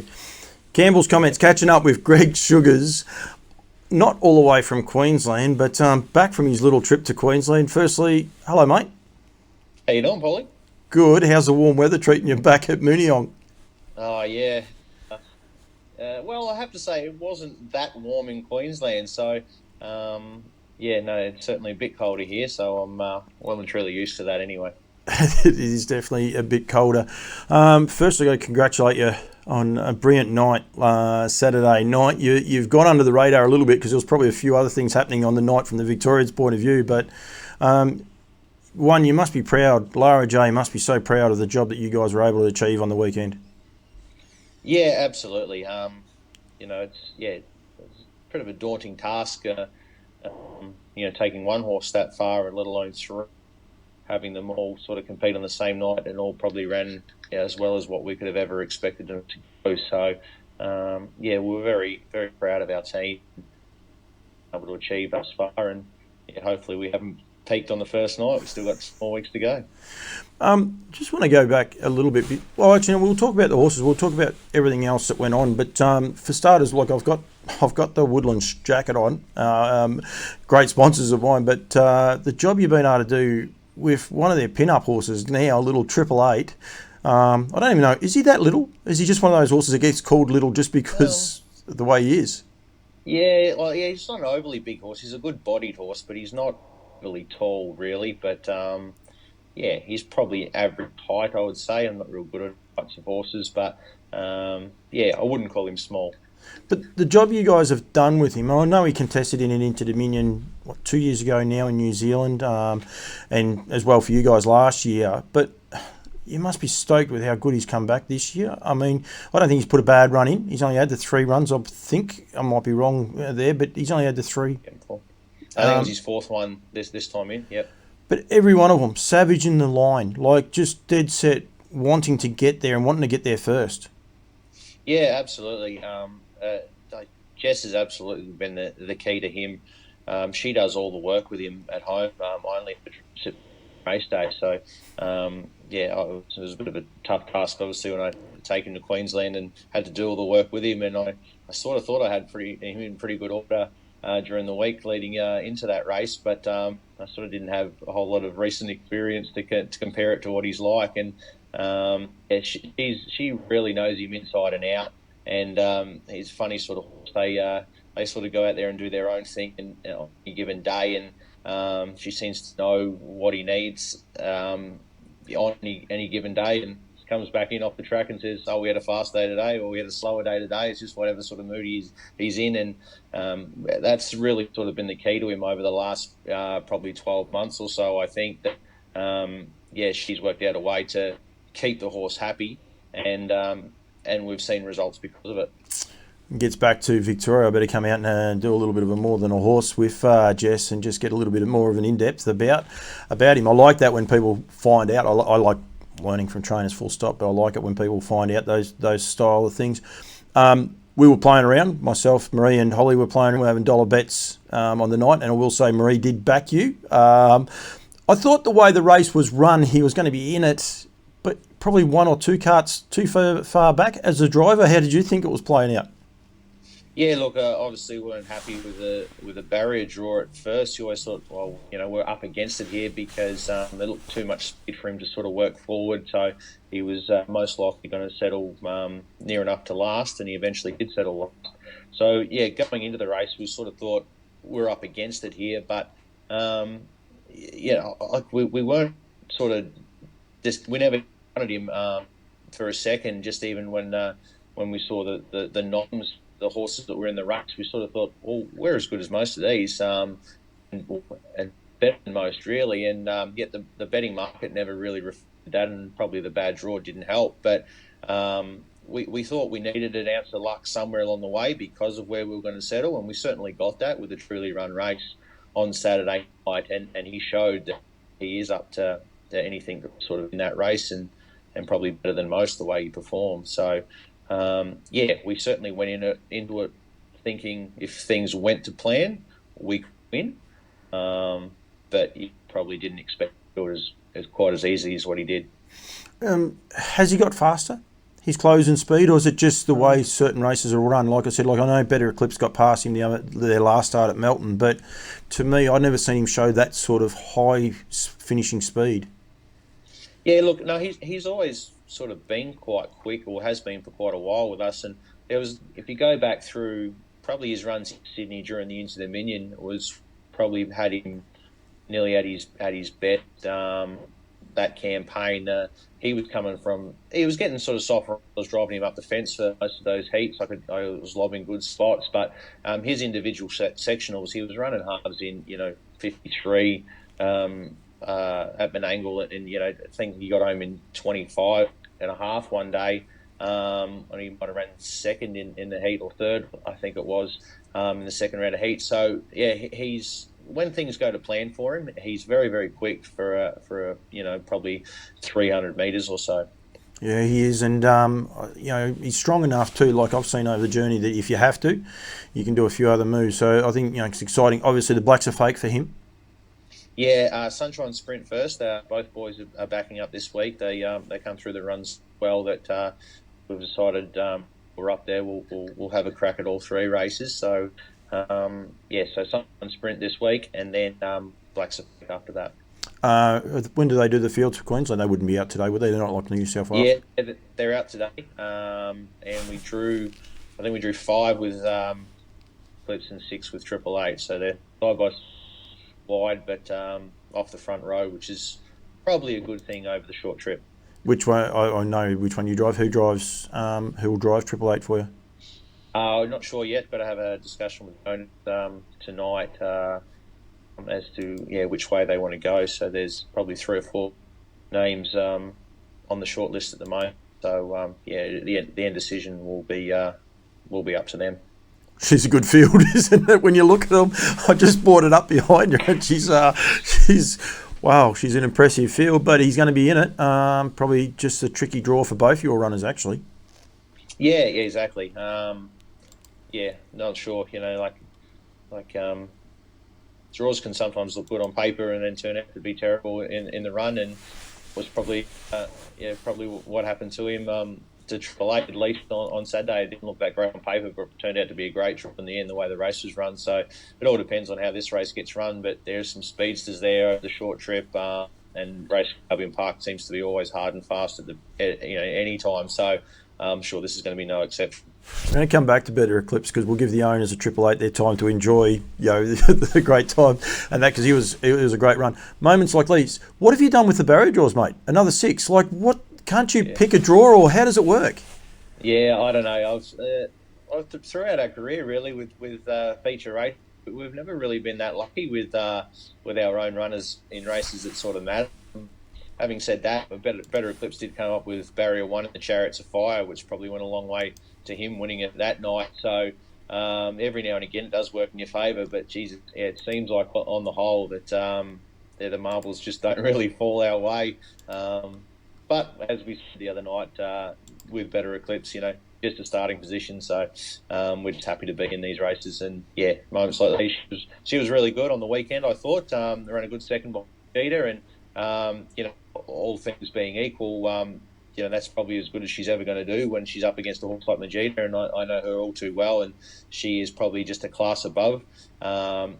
too. Campbell's comments, catching up with Greg Sugars, not all the way from Queensland, but back from his little trip to Queensland. Firstly, hello, mate. How you doing, Paulie? Good. How's the warm weather treating you back at Mooneyong? Oh, yeah. Well, I have to say it wasn't that warm in Queensland, so yeah, no, it's certainly a bit colder here. So I'm well and truly used to that anyway. It is definitely a bit colder. Firstly, I got to congratulate you on a brilliant night Saturday night. You've gone under the radar a little bit because there was probably a few other things happening on the night from the Victorians' point of view. But one, you must be proud. Larajay must be so proud of the job that you guys were able to achieve on the weekend. Yeah, absolutely. It's a bit of a daunting task. Taking one horse that far, and let alone three, having them all sort of compete on the same night, and all probably ran as well as what we could have ever expected them to go. So, we're very, very proud of our team able to achieve thus far, and hopefully we haven't peaked on the first night. We've still got 4 weeks to go. Just want to go back a little bit. Well, actually, we'll talk about the horses. We'll talk about everything else that went on. But for starters, like I've got the Woodlands jacket on. Great sponsors of mine. But the job you've been able to do with one of their pin-up horses now, a little 888. I don't even know. Is he that little? Is he just one of those horses that gets called little just because of the way he is? Yeah, he's not an overly big horse. He's a good-bodied horse, but he's not really tall, really. But he's probably average height, I would say. I'm not real good at types of horses, but I wouldn't call him small. But the job you guys have done with him, I know he contested in an Interdominion 2 years ago now in New Zealand, and as well for you guys last year. But you must be stoked with how good he's come back this year. I mean, I don't think he's put a bad run in. He's only had the 3 runs, I think. I might be wrong there, but he's only had the 3. I think it was his 4th one this time in, yep. But every one of them, savage in the line, like just dead set, wanting to get there and wanting to get there first. Yeah, absolutely. Jess has absolutely been the key to him. She does all the work with him at home. I only sit race day, so it was a bit of a tough task, obviously, when I take him to Queensland and had to do all the work with him. And I sort of thought I had him in pretty good order during the week leading into that race, but I sort of didn't have a whole lot of recent experience to compare it to what he's like. And she really knows him inside and out. And he's funny sort of horse. They sort of go out there and do their own thing on any given day, and she seems to know what he needs on any given day, and comes back in off the track and says, "Oh, we had a fast day today, or we had a slower day today." It's just whatever sort of mood he's in, and that's really sort of been the key to him over the last probably 12 months or so. I think that she's worked out a way to keep the horse happy, and we've seen results because of it. Gets back to Victoria, I better come out and do a little bit of a more than a horse with Jess and just get a little bit more of an in-depth about him. I like that when people find out. I like learning from trainers full stop, but I like it when people find out those style of things. We were playing around, myself, Marie and Holly were playing, we're having dollar bets on the night, and I will say Marie did back you. I thought the way the race was run, he was going to be in it, but probably 1 or 2 carts too far back. As a driver, how did you think it was playing out? Yeah, look, obviously we weren't happy with the barrier draw at first. You always thought, well, we're up against it here because there looked too much speed for him to sort of work forward. So he was most likely going to settle near enough to last, and he eventually did settle last. So, yeah, going into the race, we sort of thought we're up against it here. But, we weren't sort of just, we never wanted him for a second, just even when we saw the noms, the horses that were in the race, we sort of thought, well, we're as good as most of these, and better than most, really. And yet the betting market never really reflected that, and probably the bad draw didn't help. But we thought we needed an ounce of luck somewhere along the way because of where we were going to settle, and we certainly got that with a truly run race on Saturday night, and he showed that he is up to anything that's sort of in that race, and probably better than most the way he performed. So, we certainly went into it thinking if things went to plan, we could win. But you probably didn't expect it as quite as easy as what he did. Has he got faster? his closing speed, or is it just the way certain races are run? Like I said, like I know Better Eclipse got past him their last start at Melton, but to me, I've never seen him show that sort of high finishing speed. Yeah, look, no, he's always sort of been quite quick, or has been for quite a while with us. And there was, if you go back through probably his runs in Sydney during the Inter Dominion, was probably had him nearly at his best. That campaign, he was getting sort of soft. I was driving him up the fence for most of those heats. I was lobbing good spots, but his individual sectionals, he was running halves in 53. At Menangle, and I think he got home in 25 and a half one day, and he might have ran second in the heat, or third, I think it was, in the second round of heat. So yeah, he's, when things go to plan for him, he's very, very quick for probably 300 metres or so. Yeah, he is, and he's strong enough too. Like I've seen over the journey, that if you have to, you can do a few other moves. So I think it's exciting. Obviously, the blacks are fake for him. Yeah, Sunshine Sprint first. Both boys are backing up this week. They come through the runs well. That we've decided we're up there. We'll have a crack at all three races. So so Sunshine Sprint this week, and then Blacks are after that. When do they do the fields for Queensland? They wouldn't be out today, would they? They're not like New South Wales. Yeah, they're out today. And we drew 5 with Eclipse and 6 with Triple Eight. So they're side by wide, but off the front row, which is probably a good thing over the short trip. Which way? I know which one you drive. Who drives? Who will drive Triple Eight for you? I'm not sure yet, but I have a discussion with owners tonight as to which way they want to go. So there's probably 3 or 4 names on the short list at the moment. So the end decision will be up to them. She's a good field, isn't it? When you look at them, I just brought it up behind her, and she's an impressive field. But he's going to be in it. Probably just a tricky draw for both your runners, actually. Yeah, exactly. Not sure. Draws can sometimes look good on paper and then turn out to be terrible in the run, and was probably what happened to him. To Triple Eight, at least on Saturday, it didn't look that great on paper, but it turned out to be a great trip in the end, the way the race was run. So it all depends on how this race gets run, but there's some speedsters there over the short trip, and race Albion Park seems to be always hard and fast at any time. So I'm sure this is going to be no exception. We're going to come back to Better Eclipse, because we'll give the owners of Triple Eight their time to enjoy the great time, and that, because it was a great run. Moments like these. What have you done with the barrier draws, mate? Another 6. Like, what? Can't you pick a draw, or how does it work? Yeah, I don't know. I've throughout our career, really, with feature race, we've never really been that lucky with our own runners in races that sort of matter. Having said that, Better Eclipse did come up with Barrier 1 in the Chariots of Fire, which probably went a long way to him winning it that night. So every now and again it does work in your favour, but Jesus, it seems like on the whole that the marbles just don't really fall our way. But as we said the other night with Better Eclipse, just a starting position. So we're just happy to be in these races. And moments like these, she was really good on the weekend. I thought they ran a good second by Jeter, and all things being equal, that's probably as good as she's ever going to do when she's up against a horse like Majida, and I know her all too well, and she is probably just a class above. But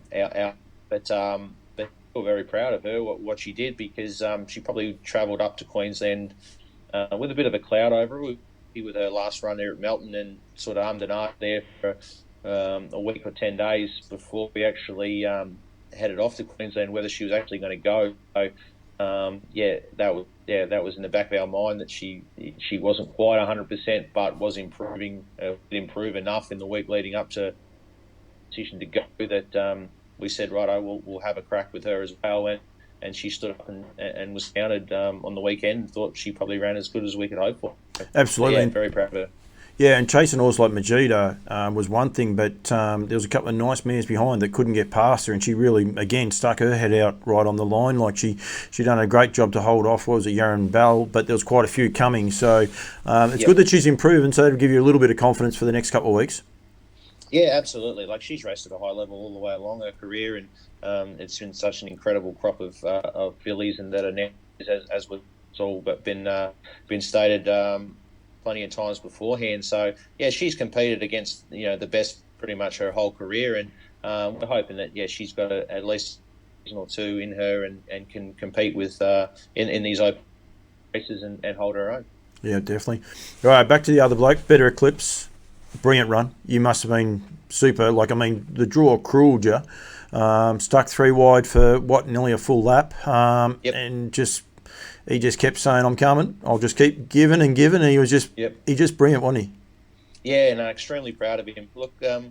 we're very proud of her, what she did, because she probably travelled up to Queensland with a bit of a cloud over her with her last run there at Melton, and sort of hummed and ahed there for a week or 10 days before we actually headed off to Queensland, whether she was actually going to go. So that was in the back of our mind, that she wasn't quite 100%, but was improving, improve enough in the week leading up to decision to go, that we said, righto, we'll have a crack with her as well. And she stood up and was counted on the weekend, and thought she probably ran as good as we could hope for. Absolutely. Very proud of her. Yeah, and chasing horse like Majida was one thing, but there was a couple of nice mares behind that couldn't get past her, and she really, again, stuck her head out right on the line. Like she done a great job to hold off. What was it, Yarran Bell? But there was quite a few coming, so it's good that she's improving. So that'll give you a little bit of confidence for the next couple of weeks. Yeah, absolutely. Like, she's raced at a high level all the way along her career, and it's been such an incredible crop of fillies, and that are now, as was all but been stated, plenty of times beforehand. So yeah, she's competed against the best pretty much her whole career, and we're hoping that she's got at least a season or two in her and can compete with in these open races and hold her own. Yeah, definitely. All right, back to the other bloke, Better Eclipse. Brilliant run. You must have been super. The draw cruelled you. Stuck 3 wide for nearly a full lap, Yep. and he just kept saying, "I'm coming. I'll just keep giving and giving." And he just brilliant, wasn't he? Yeah, no, extremely proud of him. Look, I've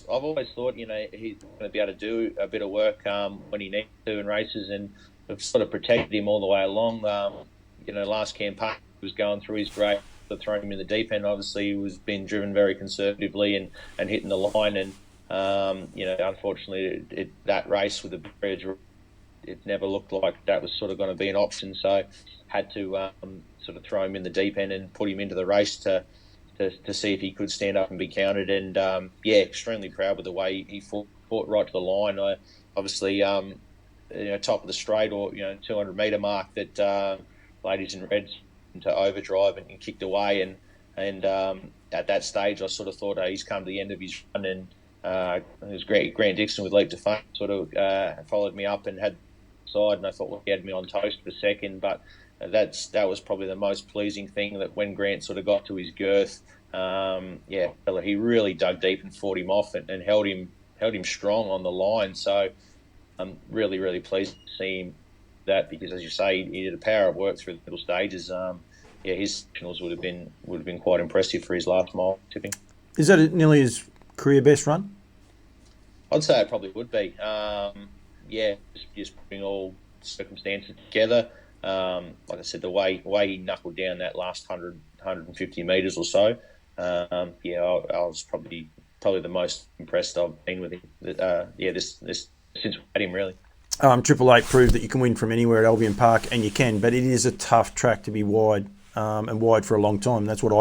always thought, he's going to be able to do a bit of work when he needs to in races, and I've sort of protected him all the way along. Last campaign he was going through his grade, throwing him in the deep end. Obviously, he was being driven very conservatively and hitting the line, and unfortunately, that race with the bridge, it never looked like that was sort of going to be an option. So, had to sort of throw him in the deep end and put him into the race to see if he could stand up and be counted. And extremely proud with the way he fought right to the line. Obviously, top of the straight or 200-meter mark that ladies in red to overdrive and kicked away. And at that stage, I sort of thought he's come to the end of his run. And it was Grant Dixon with Leap to Fame sort of followed me up and had side, and I thought he had me on toast for second, but that was probably the most pleasing thing, that when Grant sort of got to his girth, he really dug deep and fought him off and held him strong on the line. So I'm really, really pleased to see him that, because as you say, he did a power of work through the middle stages. His sectionals would have been quite impressive for his last mile tipping. Is that nearly his career best run? I'd say it probably would be. Just putting all circumstances together. Like I said, the way he knuckled down that last 150 metres or so, I was probably the most impressed I've been with him. This since we had him, really. 888 proved that you can win from anywhere at Albion Park, and you can, but it is a tough track to be wide. And wide for a long time. That's what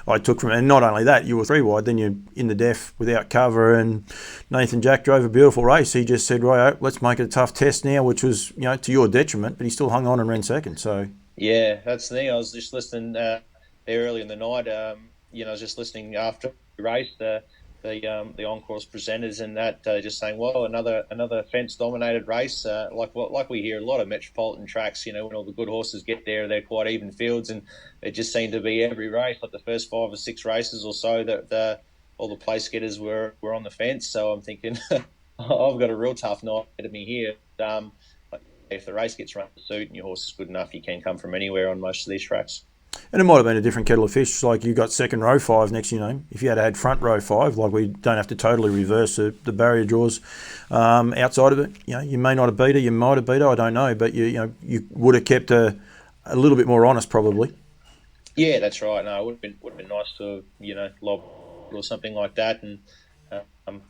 I took from it. And not only that, you were 3 wide, then you're in the def without cover, and Nathan Jack drove a beautiful race. He just said, right, let's make it a tough test now, which was, to your detriment, but he still hung on and ran second. So yeah, that's the thing. I was just listening there early in the night. I was just listening after the race, the on-course presenters, and that just saying, well, another fence-dominated race, like we hear a lot of metropolitan tracks. When all the good horses get there, they're quite even fields, and it just seemed to be every race, like the first 5 or 6 races or so, that all the place getters were on the fence. So I'm thinking, I've got a real tough night ahead of me here. If the race gets run to suit and your horse is good enough, you can come from anywhere on most of these tracks. And it might have been a different kettle of fish, like you got second row 5 next to your name. If you had front row 5, like we don't have to totally reverse the barrier draws outside of it. You may not have beat her, you might have beat her, I don't know, but you would have kept a little bit more honest, probably. Yeah, that's right. No, it would have been nice to have lobbed or something like that, and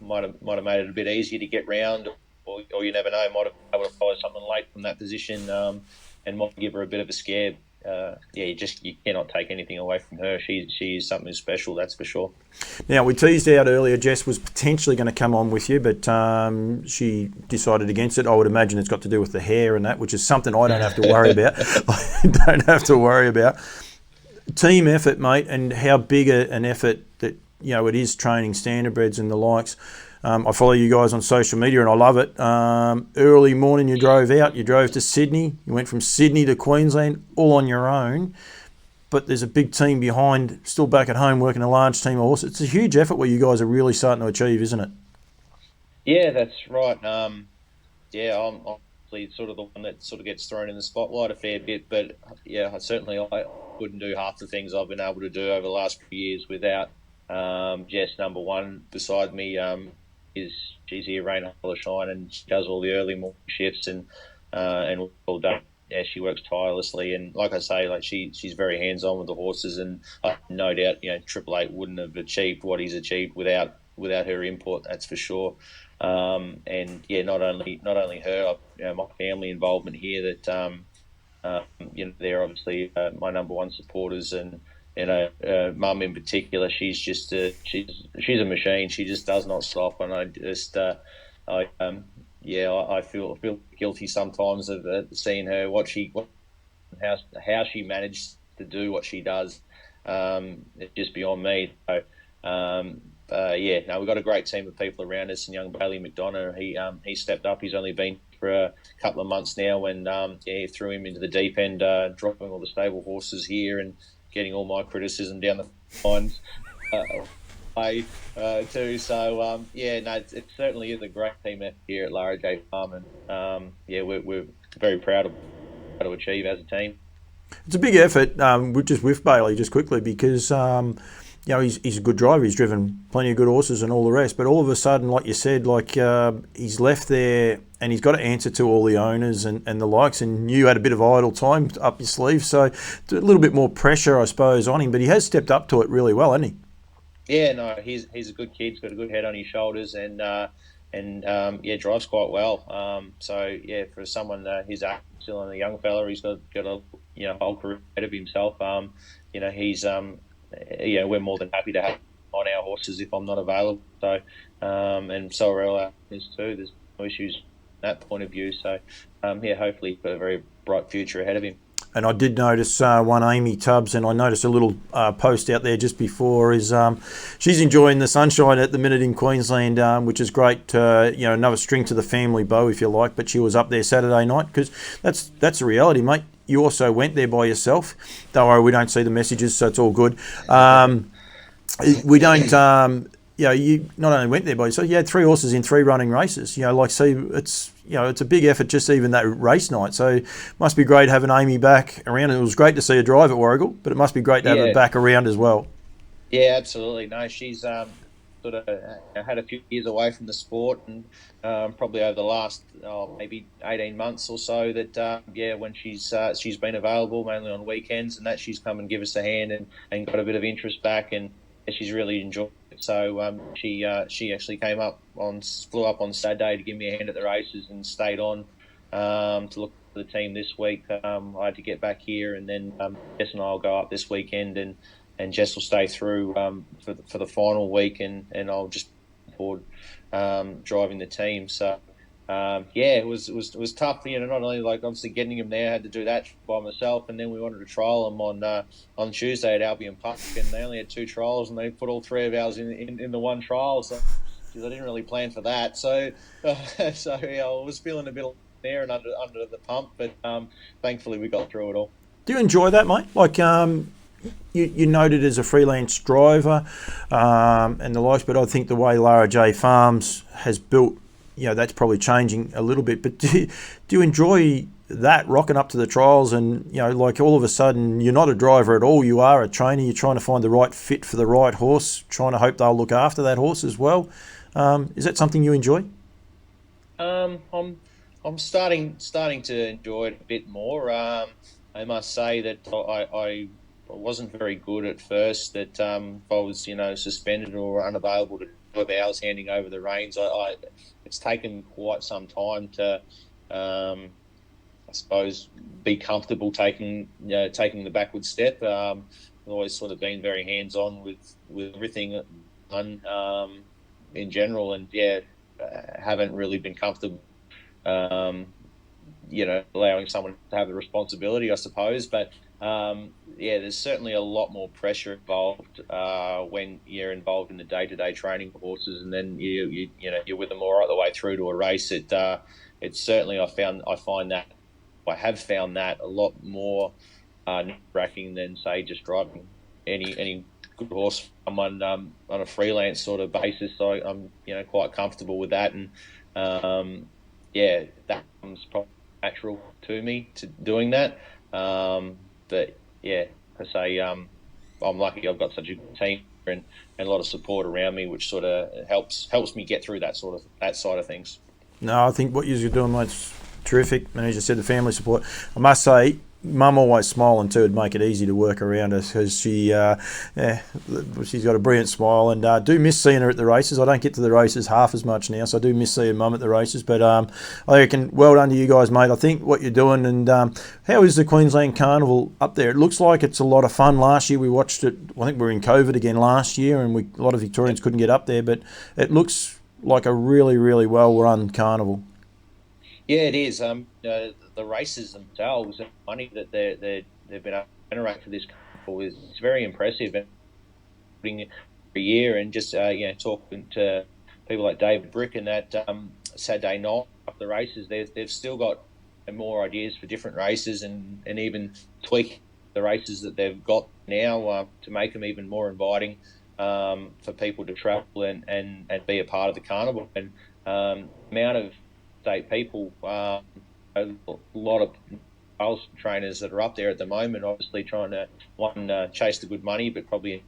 might have made it a bit easier to get round, or you never know, might have been able to follow something late from that position, and might give her a bit of a scare. You cannot take anything away from her. She is something special, that's for sure. Now, we teased out earlier, Jess was potentially going to come on with you, but she decided against it. I would imagine it's got to do with the hair and that, which is something I don't have to worry about. I don't have to worry about. Team effort, mate, and how big an effort that it is training standardbreds and the likes. I follow you guys on social media and I love it. Early morning you drove out, you drove to Sydney, you went from Sydney to Queensland all on your own, but there's a big team behind, still back at home working a large team of horses. It's a huge effort what you guys are really starting to achieve, isn't it? Yeah, that's right. I'm obviously sort of the one that sort of gets thrown in the spotlight a fair bit, but yeah, I couldn't do half the things I've been able to do over the last few years without Jess, number one, beside me. She's here, rain or shine, and she does all the early morning shifts and all done. Yeah, she works tirelessly, and like I say, she's very hands-on with the horses, and no doubt, Triple Eight wouldn't have achieved what he's achieved without her input. That's for sure. And yeah, not only her, my family involvement here. That they're obviously my number one supporters, and Mum in particular, she's just she's a machine. She just does not stop, and I just I feel guilty sometimes of seeing her how she managed to do what she does. it's just beyond me. So, yeah, no, we've got a great team of people around us. And young Bailey McDonough, he stepped up. He's only been for a couple of months now, and yeah, threw him into the deep end, dropping all the stable horses here and getting all my criticism down the lines. Way too. So yeah, no, it certainly is a great team effort here at Larajay Farm, and yeah, we're very proud of what to achieve as a team. It's a big effort, just with Bailey, just quickly, because he's a good driver. He's driven plenty of good horses and all the rest. But all of a sudden, like you said, he's left there and he's got to answer to all the owners and the likes. And you had a bit of idle time up your sleeve, so a little bit more pressure, I suppose, on him. But he has stepped up to it really well, hasn't he? Yeah, no, he's a good kid. He's got a good head on his shoulders, and yeah, drives quite well. So yeah, for someone his age, still a young fella, he's got a whole career ahead of himself. He's we're more than happy to have him on our horses if I'm not available. So and so are our owners too. There's no issues from that point of view. So yeah, hopefully he's got a very bright future ahead of him. And I did notice one Amy Tubbs, and I noticed a little post out there just before, is she's enjoying the sunshine at the minute in Queensland, which is great. Another string to the family bow, if you like. But she was up there Saturday night, because that's the reality, mate. You also went there by yourself. Don't worry, we don't see the messages, so it's all good. We don't. You not only went there by yourself, you had 3 horses in 3 running races. It's a big effort, just even that race night. So it must be great having Amy back around. It was great to see her drive at Warragul, but it must be great to have her back around as well. Yeah, absolutely. No, she's sort of had a few years away from the sport, and probably over the last maybe 18 months or so that when she's been available mainly on weekends, and that she's come and give us a hand and got a bit of interest back, and she's really enjoyed it. So she actually flew up on Saturday to give me a hand at the races and stayed on to look for the team this week. I had to get back here, and then Jess and I will go up this weekend, and Jess will stay through for the final week, and I'll just forward driving the team. So it was tough. Not only obviously getting him there, I had to do that by myself, and then we wanted to trial him on Tuesday at Albion Park, and they only had 2 trials, and they put all 3 of ours in the one trial. So I didn't really plan for that. So I was feeling a bit there and under the pump, but thankfully we got through it all. Do you enjoy that, mate? You noted as a freelance driver and the likes, but I think the way Larajay Farms has built, that's probably changing a little bit. But do you enjoy that, rocking up to the trials and, all of a sudden you're not a driver at all, you are a trainer, you're trying to find the right fit for the right horse, trying to hope they'll look after that horse as well. Is that something you enjoy? I'm starting to enjoy it a bit more. I must say that I wasn't very good at first. That if I was suspended or unavailable to 12 hours handing over the reins, it's taken quite some time to I suppose be comfortable taking the backward step. I've always sort of been very hands on with everything done in general, and haven't really been comfortable allowing someone to have the responsibility, I suppose. But there's certainly a lot more pressure involved when you're involved in the day-to-day training of horses, and then you're with them all right the way through to a race. It's certainly I have found that a lot more nerve-wracking than, say, just driving any good horse for someone on a freelance sort of basis. So I'm quite comfortable with that, and that comes probably natural to me to doing that. But I say I'm lucky. I've got such a good team and a lot of support around me, which sort of helps me get through that side of things. No, I think what you're doing, mate's terrific. And as you said, the family support. I must say, Mum always smiling too would make it easy to work around her, because she's got a brilliant smile, and do miss seeing her at the races. I don't get to the races half as much now, so I do miss seeing Mum at the races. But I reckon well done to you guys, mate. I think what you're doing, and how is the Queensland Carnival up there? It looks like it's a lot of fun. Last year we watched it. I think we were in COVID again last year, and a lot of Victorians couldn't get up there, but it looks like a really, really well run carnival. Yeah, it is. The races themselves, the money that they've been able to generate for this it's very impressive. And putting every year, and just talking to people like David Brick and that Saturday night after the races, they've still got more ideas for different races, and even tweak the races that they've got now to make them even more inviting for people to travel and be a part of the carnival. And amount of state people, a lot of trials trainers that are up there at the moment, obviously trying to chase the good money, but probably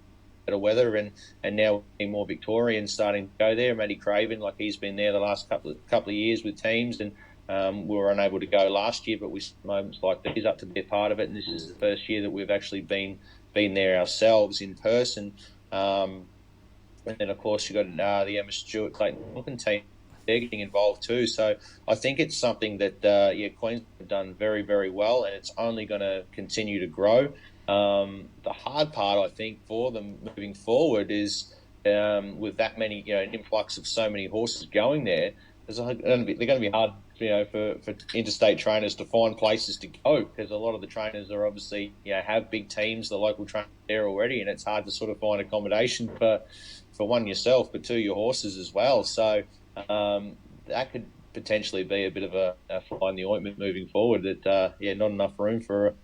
better weather, and now more Victorians starting to go there. Matty Craven, like, he's been there the last couple of years with teams, and we were unable to go last year, but we Moments Like These up to be a part of it, and this is the first year that we've actually been there ourselves in person. And then of course you've got the Emma Stewart Clayton Duncan team. They're getting involved too. So I think it's something that Queensland have done very, very well, and it's only going to continue to grow. The hard part, I think, for them moving forward is with that many, an influx of so many horses going there, they're going to be hard, for interstate trainers to find places to go, because a lot of the trainers are obviously, have big teams, the local trainers there already, and it's hard to sort of find accommodation for one, yourself, but two, your horses as well. So that could potentially be a bit of a fly in the ointment moving forward, that not enough room for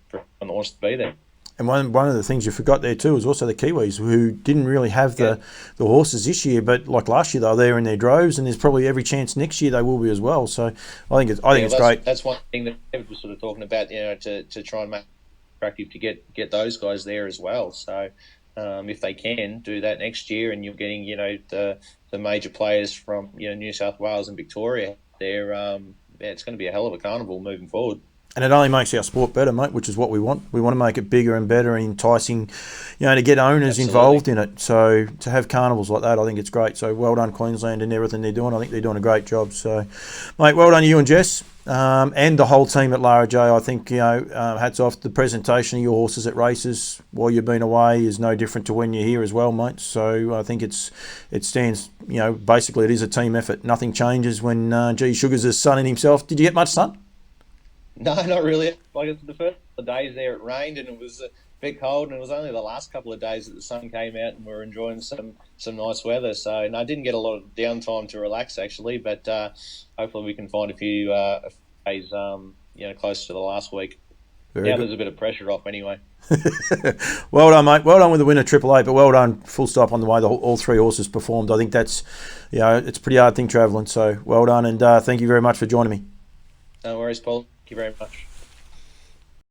an horse to be there. And one of the things you forgot there too is also the Kiwis, who didn't really have the horses this year, but like last year they were there in their droves, and there's probably every chance next year they will be as well. So I think it's great. That's one thing that David was sort of talking about, to try and make it attractive to get those guys there as well. So if they can do that next year, and you're getting the major players from New South Wales and Victoria there, it's going to be a hell of a carnival moving forward. And it only makes our sport better, mate, which is what we want. We want to make it bigger and better and enticing, to get owners involved in it. So to have carnivals like that, I think it's great. So well done, Queensland, and everything they're doing. I think they're doing a great job. So, mate, well done you and Jess, and the whole team at Larajay. I think, hats off. The presentation of your horses at races while you've been away is no different to when you're here as well, mate. So I think it stands, basically it is a team effort. Nothing changes when G Sugars is sunning himself. Did you get much sun? No, not really. Like, the first couple of days there, it rained and it was a bit cold, and it was only the last couple of days that the sun came out and we were enjoying some nice weather. So, and I didn't get a lot of downtime to relax, actually, but hopefully we can find a few days, close to the last week. There's a bit of pressure off anyway. Well done, mate. Well done with the win at Triple Eight, but well done, full stop, on the way all three horses performed. I think that's, it's a pretty hard thing travelling. So well done, and thank you very much for joining me. No worries, Paul. Thank you very much.